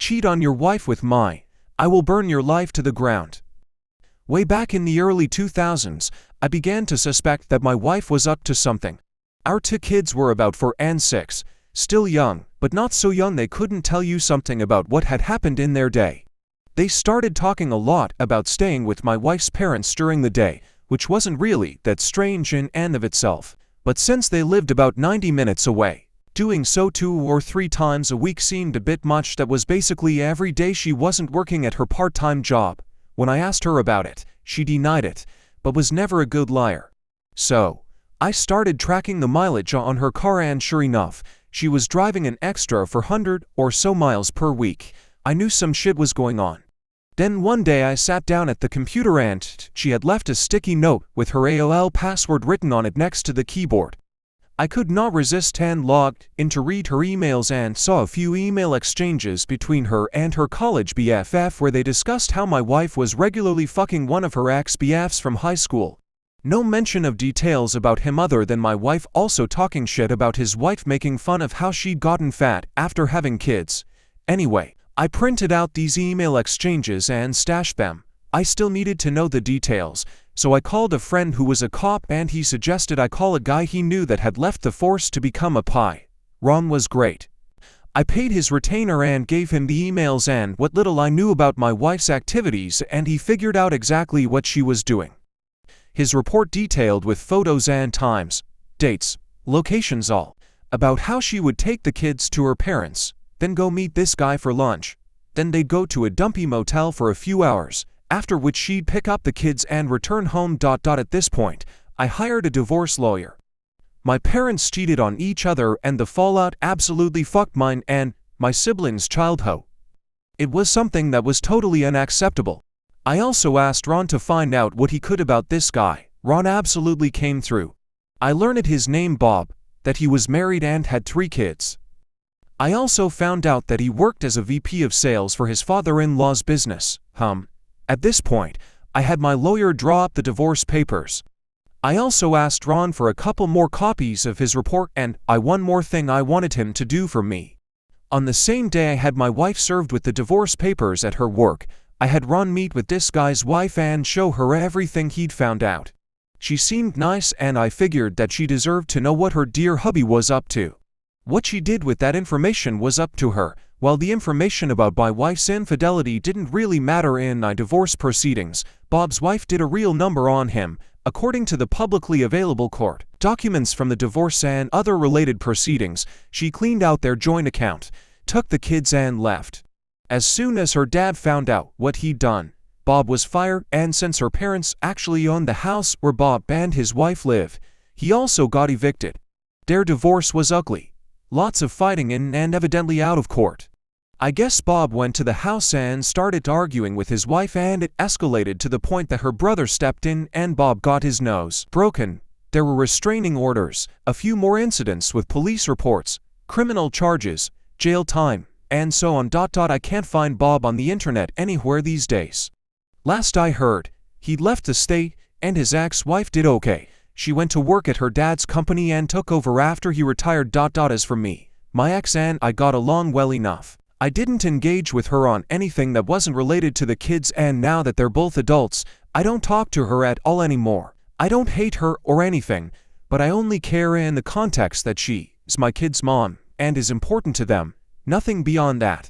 cheat on your wife with my, I will burn your life to the ground. Way back in the early 2000s, I began to suspect that my wife was up to something. Our 2 kids were about 4 and 6, still young, but not so young they couldn't tell you something about what had happened in their day. They started talking a lot about staying with my wife's parents during the day, which wasn't really that strange in and of itself, but since they lived about 90 minutes away, doing so 2 or 3 times a week seemed a bit much. That was basically every day she wasn't working at her part-time job. When I asked her about it, she denied it, but was never a good liar. So, I started tracking the mileage on her car, and sure enough, she was driving an extra 400 or so miles per week. I knew some shit was going on. Then one day I sat down at the computer and she had left a sticky note with her AOL password written on it next to the keyboard. I could not resist and logged in to read her emails and saw a few email exchanges between her and her college BFF where they discussed how my wife was regularly fucking one of her ex-BFs from high school. No mention of details about him other than my wife also talking shit about his wife, making fun of how she'd gotten fat after having kids. Anyway, I printed out these email exchanges and stashed them. I still needed to know the details, so I called a friend who was a cop and he suggested I call a guy he knew that had left the force to become a PI. Ron was great. I paid his retainer and gave him the emails and what little I knew about my wife's activities, and he figured out exactly what she was doing. His report detailed with photos and times, dates, locations, all about how she would take the kids to her parents, then go meet this guy for lunch. Then they'd go to a dumpy motel for a few hours, after which she'd pick up the kids and return home. At this point, I hired a divorce lawyer. My parents cheated on each other and the fallout absolutely fucked mine and my siblings' childhood. It was something that was totally unacceptable. I also asked Ron to find out what he could about this guy. Ron absolutely came through. I learned his name Bob, that he was married and had 3 kids. I also found out that he worked as a VP of sales for his father-in-law's business. At this point, I had my lawyer draw up the divorce papers. I also asked Ron for a couple more copies of his report and one more thing I wanted him to do for me. On the same day I had my wife served with the divorce papers at her work, I had Ron meet with this guy's wife and show her everything he'd found out. She seemed nice and I figured that she deserved to know what her dear hubby was up to. What she did with that information was up to her, while the information about my wife's infidelity didn't really matter in divorce proceedings. Bob's wife did a real number on him, according to the publicly available court documents from the divorce and other related proceedings. She cleaned out their joint account, took the kids and left. As soon as her dad found out what he'd done, Bob was fired, and since her parents actually owned the house where Bob and his wife live, he also got evicted. Their divorce was ugly. Lots of fighting in and evidently out of court. I guess Bob went to the house and started arguing with his wife, and it escalated to the point that her brother stepped in and Bob got his nose broken. There were restraining orders, a few more incidents with police reports, criminal charges, jail time, and so on. I can't find Bob on the internet anywhere these days. Last I heard, he'd left the state and his ex-wife did okay. She went to work at her dad's company and took over after he retired. As for me, my ex and I got along well enough. I didn't engage with her on anything that wasn't related to the kids, and now that they're both adults, I don't talk to her at all anymore. I don't hate her or anything, but I only care in the context that she is my kids' mom and is important to them, nothing beyond that.